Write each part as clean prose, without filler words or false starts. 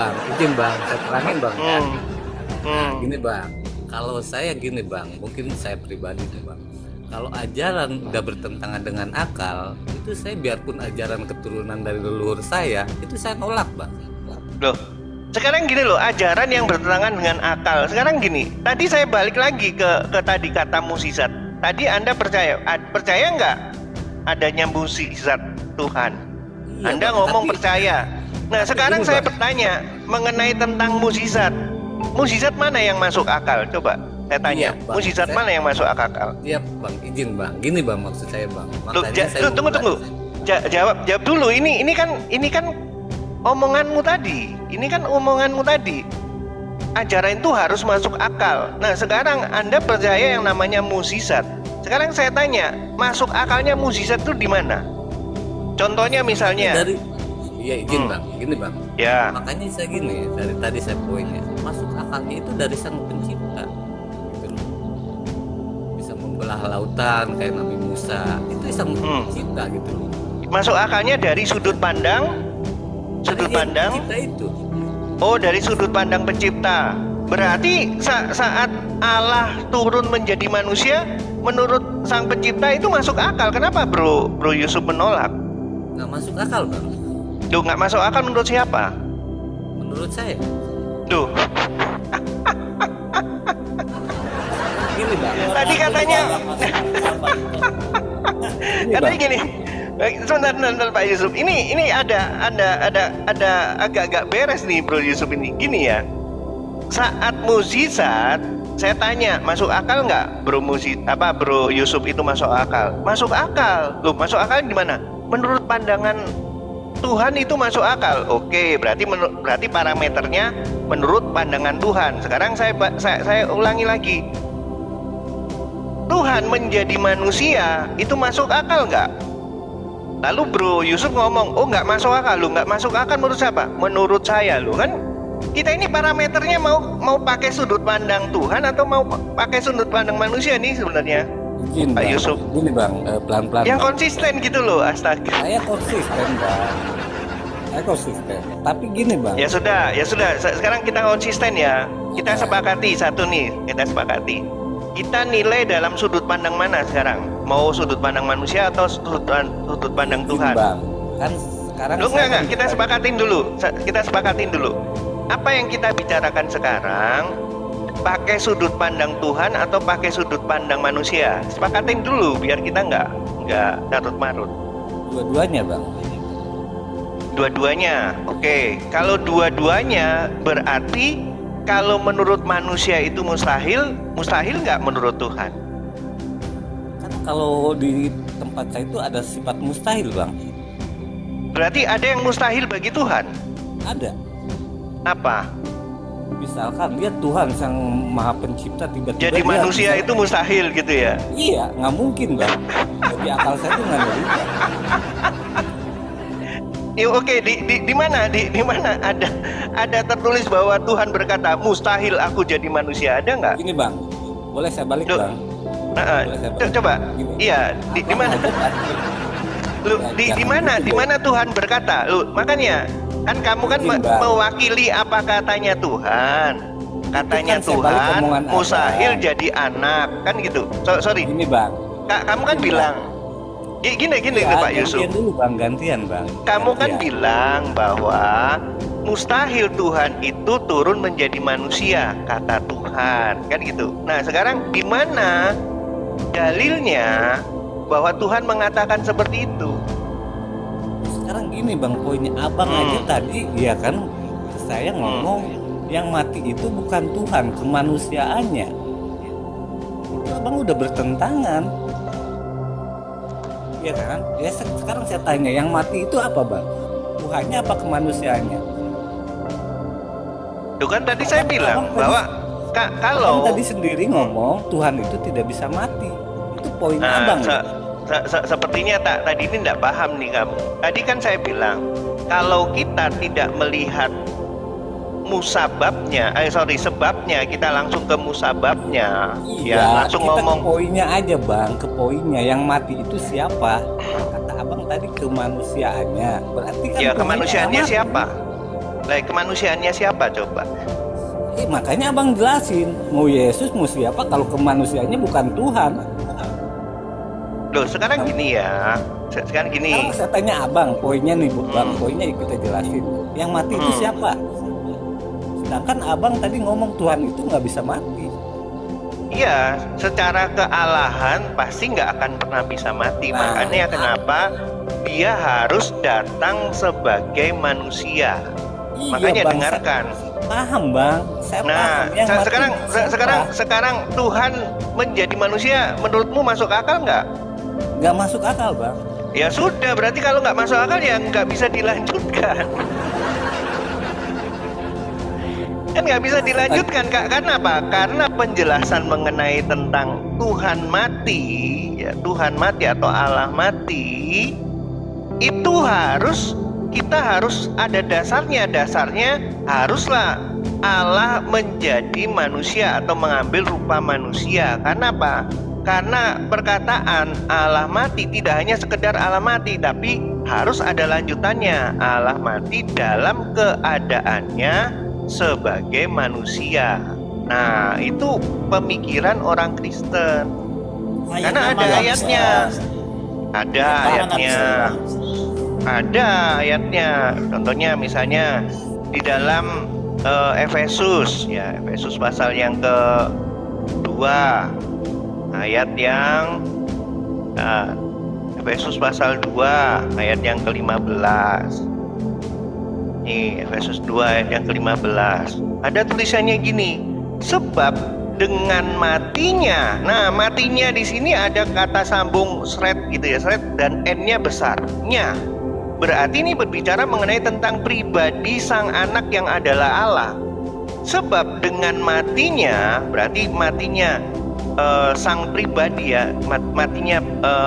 Bang, izin Bang, saya terangin Bang ya. Hmm. Nah, Hmm. gini Bang, kalau saya gini Bang, mungkin saya pribadi nih Bang. Kalau ajaran udah bertentangan dengan akal, itu saya biarpun ajaran keturunan dari leluhur saya, itu saya nolak Bang. Loh, sekarang gini loh, ajaran yang bertentangan dengan akal. Sekarang gini, tadi saya balik lagi ke tadi kata mukjizat. Tadi Anda percaya nggak adanya mukjizat Tuhan? Iya, Anda Bang, ngomong tapi percaya. Nah, sekarang gini, saya Bang. bertanya mengenai tentang mukjizat. Mukjizat mana yang masuk akal? Coba saya tanya. Iya, Bang. Mukjizat mana yang masuk akal? Iya Bang, izin Bang. Gini Bang maksud saya Bang. Loh, Makanya saya tunggu. Jawab dulu. Ini kan omonganmu tadi. Ini kan omonganmu tadi. Ajaran itu harus masuk akal. Nah, sekarang Anda percaya yang namanya mukjizat. Sekarang saya tanya, masuk akalnya mukjizat itu di mana? Contohnya misalnya. dari iya izin Bang, gini Bang. Ya. Makanya saya gini, dari tadi saya poinnya, masuk akalnya itu dari sang pencipta. Gitu loh. Bisa membelah lautan kayak Nabi Musa, itu sang pencipta gitu loh. Masuk akalnya dari sudut pandang Pencipta itu. Oh, dari sudut pandang pencipta. Berarti saat Allah turun menjadi manusia, menurut sang pencipta itu masuk akal. Kenapa Bro Yusuf menolak? Nggak masuk akal Bang. Duh, nggak masuk akal menurut siapa? Menurut saya. Duh, Gini Bang. tadi katanya katanya gini. Sebentar Pak Yusuf. Ini ada agak-agak beres nih Bro Yusuf ini. Gini ya. Saat mukjizat, saya tanya, masuk akal nggak Bro Yusuf itu masuk akal? Masuk akal. Loh, masuk akal di mana? Menurut pandangan Tuhan itu masuk akal. Oke, berarti parameternya menurut pandangan Tuhan. Sekarang saya ulangi lagi. Tuhan menjadi manusia itu masuk akal nggak? Lalu Bro Yusuf ngomong, oh nggak masuk akal. Lu nggak masuk akal menurut siapa? Menurut saya. Lu kan kita ini parameternya mau pakai sudut pandang Tuhan atau mau pakai sudut pandang manusia nih sebenarnya? Izin Pak Bang. Yusuf. Gini Bang, pelan-pelan. Yang Bang. konsisten gitu loh, astaga. Saya konsisten Bang. Saya konsisten. Tapi gini Bang. Ya sudah. Sekarang kita konsisten ya. Kita sepakati satu nih, kita sepakati. Kita nilai dalam sudut pandang mana sekarang? Mau sudut pandang manusia atau sudut pandang Gini, Tuhan? Bang. Kan sekarang Lu enggak, kita sepakatin dulu. Apa yang kita bicarakan sekarang pakai sudut pandang Tuhan atau pakai sudut pandang manusia? Sepakatin dulu biar kita nggak carut marut. Dua-duanya Bang. Dua-duanya. Oke, kalau dua-duanya berarti kalau menurut manusia itu mustahil nggak menurut Tuhan? Kan kalau di tempat saya itu ada sifat mustahil Bang. Berarti ada yang mustahil bagi Tuhan? Ada. Apa? Misalkan dia Tuhan sang maha pencipta tiba-tiba Jadi dia manusia bisa- itu mustahil gitu ya? Iya, nggak mungkin Bang. Jadi akal saya itu nggak nerima. Ya, oke, di mana ada tertulis bahwa Tuhan berkata mustahil aku jadi manusia, ada nggak? Gini Bang, boleh saya balik Loh, Bang? Boleh saya balik? Coba, Gini. iya, di mana? Lu di mana Tuhan berkata? Lu makanya kan kamu kan Izin, Bang. mewakili apa katanya Tuhan. Katanya Itu kan saya balik Tuhan omongan mustahil Abang. jadi anak, kan gitu. Sorry, Gini Bang. kamu kan Gini, bilang gini Ya, Pak Yusuf. gantian dulu Bang, gantian Bang. Kamu kan Gantian. bilang bahwa mustahil Tuhan itu turun menjadi manusia, kata Tuhan, kan gitu. Nah, sekarang di mana dalilnya bahwa Tuhan mengatakan seperti itu? Sekarang gini Bang, poinnya Abang aja tadi ya kan saya ngomong yang mati itu bukan Tuhan, kemanusiaannya. Itu Abang udah bertentangan. Iya kan? Ya sekarang saya tanya, yang mati itu apa Bang? Tuhannya apa kemanusiaannya? Itu kan tadi saya bilang Abang bahwa kalau Abang tadi sendiri ngomong Tuhan itu tidak bisa mati. Itu poin nah, Abang. sepertinya tadi ini tidak paham nih kamu. Tadi kan saya bilang kalau kita tidak melihat sebabnya kita langsung ke musababnya. Iya, Ya, langsung kita ngomong ke poinnya aja Bang, ke poinnya. Yang mati itu siapa? Kata Abang tadi kemanusiaannya. Berarti kan ya Tuhannya kemanusiaannya mati. siapa? Lah kemanusiaannya siapa coba? Makanya abang jelasin, mau Yesus mau siapa kalau kemanusiaannya bukan Tuhan. Loh sekarang gini ya, sekarang gini. Kalau saya tanya abang, poinnya nih bang, poinnya kita jelasin. Yang mati itu siapa? Sedangkan abang tadi ngomong Tuhan itu nggak bisa mati. Iya, secara kealahan pasti nggak akan pernah bisa mati. Makanya kenapa dia harus datang sebagai manusia. Iya, Makanya bang, dengarkan. Paham bang, saya paham. Yang mati sekarang Tuhan menjadi manusia, menurutmu masuk akal nggak? nggak masuk akal bang. Ya sudah, berarti kalau nggak masuk akal ya nggak bisa dilanjutkan. Kan nggak bisa dilanjutkan, Kak. Karena apa? Karena penjelasan mengenai tentang Tuhan mati, ya Tuhan mati atau Allah mati, itu kita harus ada dasarnya. Dasarnya haruslah Allah menjadi manusia atau mengambil rupa manusia. Karena apa? Karena perkataan Allah mati tidak hanya sekedar Allah mati, tapi harus ada lanjutannya. Allah mati dalam keadaannya sebagai manusia. Nah, itu pemikiran orang Kristen. Karena ada ayatnya. Ada ayatnya. Contohnya misalnya di dalam Efesus, ya Efesus pasal yang ke-2 ayat yang Efesus pasal 2 ayat yang ke-15. Nih, Efesus 2 ayat yang ke-15. Ada tulisannya gini, sebab dengan matinya. Nah, matinya di sini ada kata sambung sret gitu ya, sret dan n-nya besar. Nya. Berarti ini berbicara mengenai tentang pribadi sang anak yang adalah Allah. Sebab dengan matinya, berarti matinya sang pribadi ya, matinya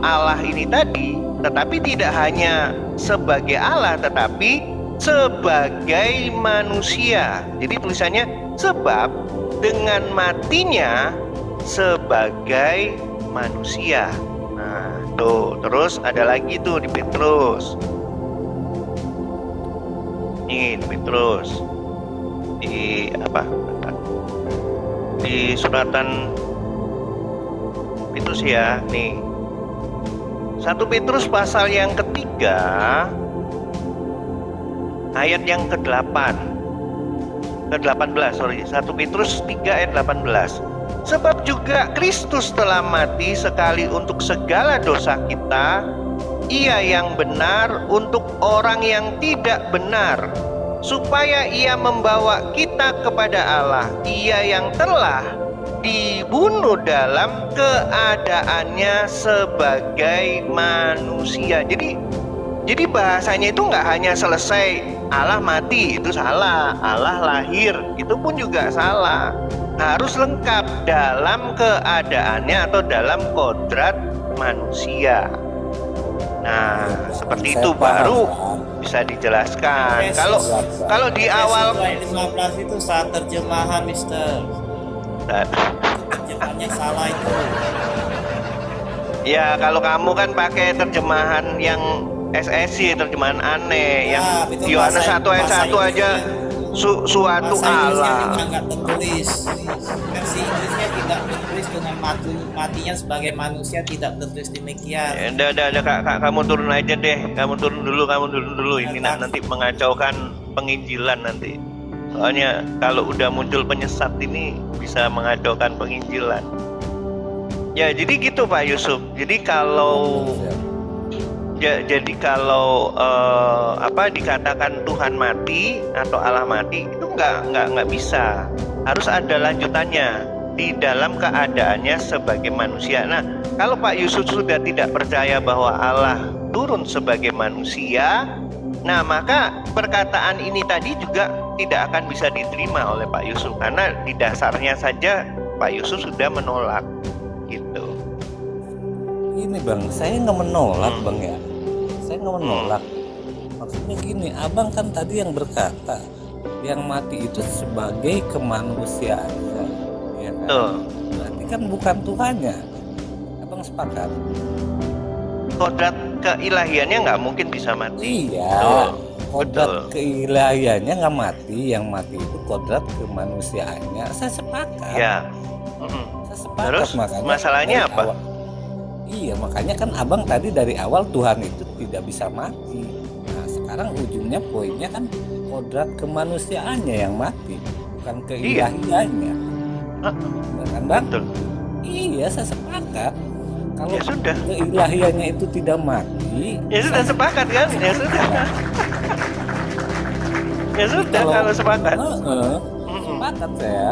Allah ini tadi, tetapi tidak hanya sebagai Allah, tetapi sebagai manusia. Jadi tulisannya sebab dengan matinya sebagai manusia. Nah, tuh terus ada lagi tuh di Petrus. Nih di Petrus. Di apa? Di suratan Petrus ya, nih. 1 Petrus pasal yang ketiga ayat yang ke-8 ke-18 1 Petrus 3 ayat 18. Sebab juga Kristus telah mati sekali untuk segala dosa kita, ia yang benar untuk orang yang tidak benar, supaya ia membawa kita kepada Allah, ia yang telah dibunuh dalam keadaannya sebagai manusia. Jadi bahasanya itu nggak hanya selesai Allah mati, itu salah. Allah lahir, itu pun juga salah. Harus lengkap dalam keadaannya atau dalam kodrat manusia. Nah, seperti itu baru bisa dijelaskan. Kalau di awal 15 itu saat terjemahan, Mister. Terjemahannya salah itu. Ya, kalau kamu kan pakai terjemahan yang SSC, terjemahan aneh, yang Yohanes 1 ayat 1 aja suatu Allah. Nggak tertulis. Versi Inggrisnya tidak tertulis dengan matinya sebagai manusia, tidak tertulis demikian. Udah, Kak, kamu turun aja deh. Kamu turun dulu. Ini nanti mengacaukan penginjilan nanti. Soalnya kalau udah muncul penyesat ini bisa mengacaukan penginjilan. Ya, jadi gitu Pak Yusuf. Jadi kalau dikatakan Tuhan mati atau Allah mati itu nggak bisa. Harus ada lanjutannya di dalam keadaannya sebagai manusia. Nah, kalau Pak Yusuf sudah tidak percaya bahwa Allah turun sebagai manusia, nah maka perkataan ini tadi juga tidak akan bisa diterima oleh Pak Yusuf, karena di dasarnya saja Pak Yusuf sudah menolak gitu. Ini bang, saya nggak menolak bang ya. Saya nggak menolak. Maksudnya gini, abang kan tadi yang berkata yang mati itu sebagai kemanusiaan, ya kan? Tuh. Berarti kan bukan Tuhannya. Abang sepakat? Kodrat keilahiannya nggak mungkin bisa mati. Iya. kodrat betul. keilahiannya nggak mati, yang mati itu kodrat kemanusiaannya. Saya sepakat. Ya. Mm-mm. Saya sepakat, Terus makanya masalahnya dari apa? iya, makanya kan abang tadi dari awal Tuhan itu tidak bisa mati. Nah, sekarang ujungnya poinnya kan kodrat kemanusiaannya yang mati, bukan Iya. keilahiannya. Benar kan bang? Betul. Iya, saya sepakat. Kalau Ya sudah. keilahiannya itu tidak mati, Ya sudah sepakat kan? Ya sudah. Ya sudah kalau sepakat. sepakat saya.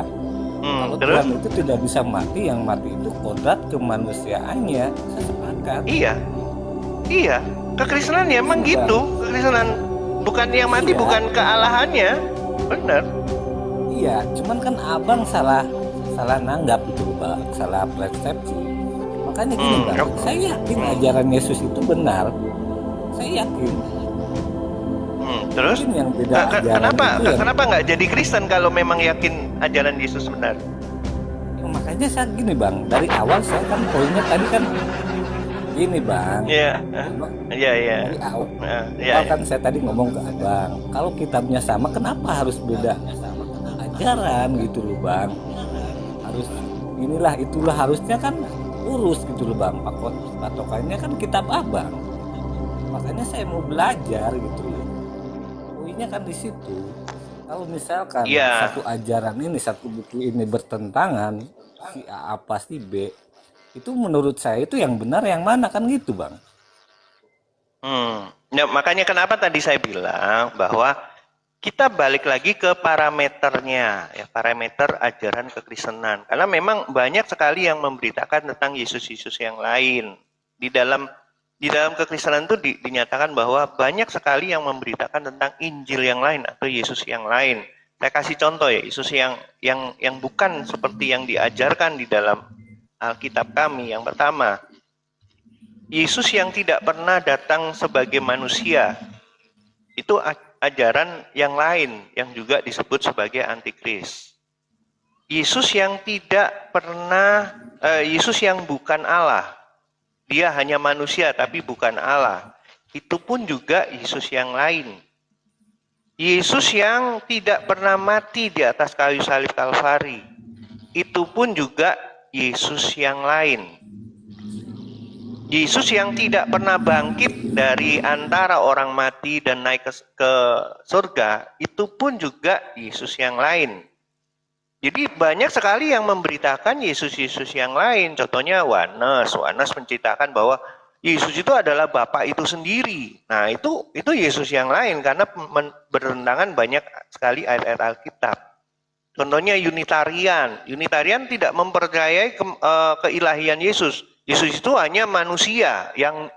Kalau Terus? Tuhan itu tidak bisa mati, yang mati itu kodrat kemanusiaannya. Saya sepakat. Iya. Iya. Kekristenan ya emang Iya. gitu. Kekristenan bukan yang mati, Iya. bukan kealahannya. Benar. Iya, cuman kan abang salah nanggap itu bang, salah persepsi. Makanya gini bang, saya yakin ajaran Yesus itu benar. Saya yakin. Terus? Mungkin yang tidak ajaran Kenapa? itu yang- Kenapa nggak jadi Kristen kalau memang yakin ajaran Yesus benar? Makanya saya gini bang, dari awal saya kan poinnya tadi kan gini bang. Iya. Iya, iya. Dari awal, Iya. kan saya tadi ngomong ke abang, kalau kitabnya sama, kenapa harus beda ajaran gitu loh bang? Harus inilah itulah, harusnya kan lurus gitu loh bang. Patokannya kan kitab abang. Makanya saya mau belajar gitu loh. Poinnya kan di situ. Kalau misalkan Iya. satu ajaran ini, satu buku ini bertentangan, si A apa si B, itu menurut saya itu yang benar yang mana kan gitu bang? Nah, makanya kenapa tadi saya bilang bahwa kita balik lagi ke parameternya, ya, parameter ajaran kekristenan. Karena memang banyak sekali yang memberitakan tentang Yesus-Yesus yang lain. Di dalam kekristenan itu dinyatakan bahwa banyak sekali yang memberitakan tentang Injil yang lain atau Yesus yang lain. Saya kasih contoh ya, Yesus yang bukan seperti yang diajarkan di dalam Alkitab kami. Yang pertama, Yesus yang tidak pernah datang sebagai manusia. Itu ajaran yang lain yang juga disebut sebagai antikris. Yesus yang tidak pernah, Yesus yang bukan Allah. Dia hanya manusia tapi bukan Allah. Itu pun juga Yesus yang lain. Yesus yang tidak pernah mati di atas kayu salib Kalvari. Itu pun juga Yesus yang lain. Yesus yang tidak pernah bangkit dari antara orang mati dan naik ke surga, itu pun juga Yesus yang lain. Jadi banyak sekali yang memberitakan Yesus-Yesus yang lain. Contohnya Yohanes menceritakan bahwa Yesus itu adalah Bapa itu sendiri. Nah, itu Yesus yang lain karena bertentangan banyak sekali ayat-ayat Alkitab. Contohnya Unitarian. Unitarian tidak mempercayai keilahian Yesus. Yesus itu hanya manusia yang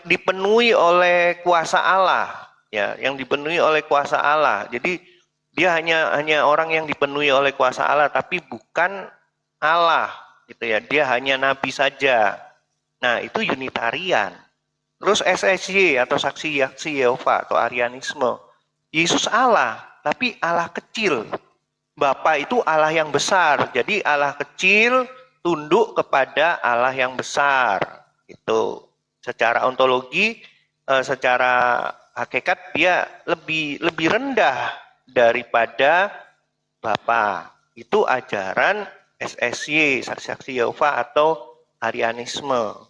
dipenuhi oleh kuasa Allah, ya, yang dipenuhi oleh kuasa Allah. Jadi dia hanya orang yang dipenuhi oleh kuasa Allah, tapi bukan Allah, gitu ya. Dia hanya nabi saja. Nah, itu Unitarian. Terus SSY atau saksi Yehova atau Arianisme. Yesus Allah, tapi Allah kecil. Bapa itu Allah yang besar. Jadi Allah kecil tunduk kepada Allah yang besar. Itu secara ontologi, secara hakikat dia lebih rendah daripada Bapa. Itu ajaran SSY, saksi Yehova atau Arianisme.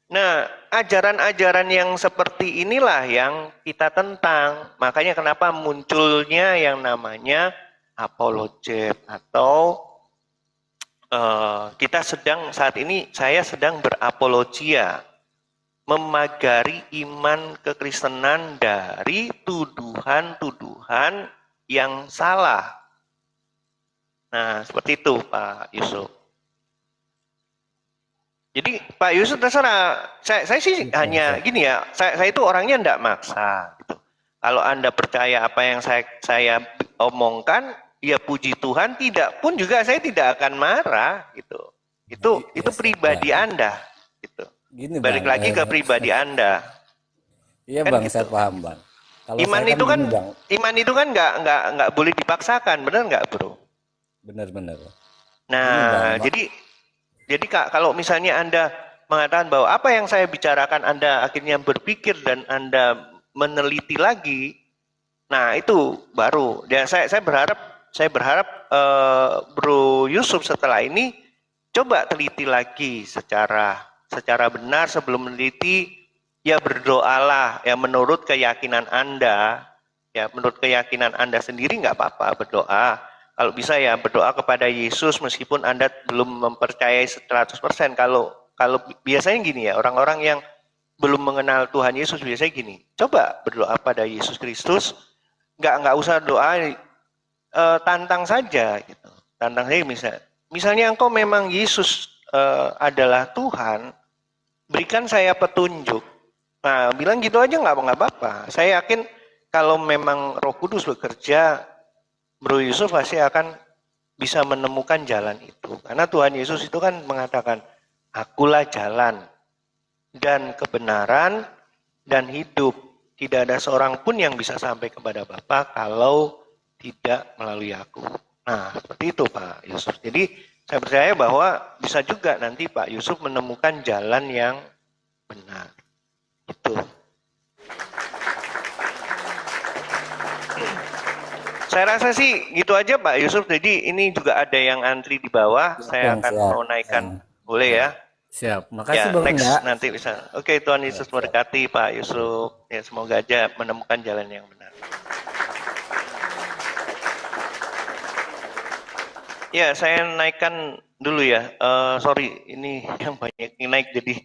Nah, ajaran-ajaran yang seperti inilah yang kita tentang. Makanya kenapa munculnya yang namanya apologet atau saya sedang berapologia, memagari iman kekristenan dari tuduhan-tuduhan yang salah. Nah, seperti itu Pak Yusuf. Jadi Pak Yusuf terserah, saya sih hanya gini ya, saya itu orangnya enggak maksa gitu. Kalau Anda percaya apa yang saya omongkan, ya puji Tuhan, tidak pun juga saya tidak akan marah gitu. Itu pribadi Anda gitu. Gini, balik Bang, lagi ke pribadi Anda. Iya kan Bang, gitu. saya paham Bang. Kalau Iman saya itu kan gini, Bang, iman itu kan nggak boleh dipaksakan, benar nggak bro? benar-benar. Nah, Bang, jadi kalau misalnya Anda mengatakan bahwa apa yang saya bicarakan Anda akhirnya berpikir dan Anda meneliti lagi, nah itu baru. Dan saya berharap Bro Yusuf setelah ini coba teliti lagi secara benar sebelum meneliti. Ya berdoalah ya menurut keyakinan Anda. Ya menurut keyakinan Anda sendiri nggak apa-apa berdoa. Kalau bisa ya berdoa kepada Yesus meskipun Anda belum mempercayai 100%. Kalau biasanya gini ya, orang-orang yang belum mengenal Tuhan Yesus biasanya gini. Coba berdoa pada Yesus Kristus. Nggak usah doa, tantang saja gitu. Tantang saja misalnya engkau memang Yesus adalah Tuhan, berikan saya petunjuk. Nah, bilang gitu aja nggak apa-apa. Saya yakin kalau memang Roh Kudus bekerja, Bro Yusuf pasti akan bisa menemukan jalan itu. Karena Tuhan Yesus itu kan mengatakan, akulah jalan dan kebenaran dan hidup. Tidak ada seorang pun yang bisa sampai kepada Bapa kalau tidak melalui aku. Nah, seperti itu Pak Yusuf. Jadi saya percaya bahwa bisa juga nanti Pak Yusuf menemukan jalan yang benar. Itu. Saya rasa sih gitu aja Pak Yusuf. Jadi ini juga ada yang antri di bawah. Saya akan mau naikkan. Boleh ya? Siap. Makasih Ya, Bang next Enda. nanti bisa. Oke, Tuhan Yesus memberkati Pak Yusuf. Ya, semoga aja menemukan jalan yang benar. Ya, saya naikkan dulu ya. Sorry, ini yang banyak yang naik jadi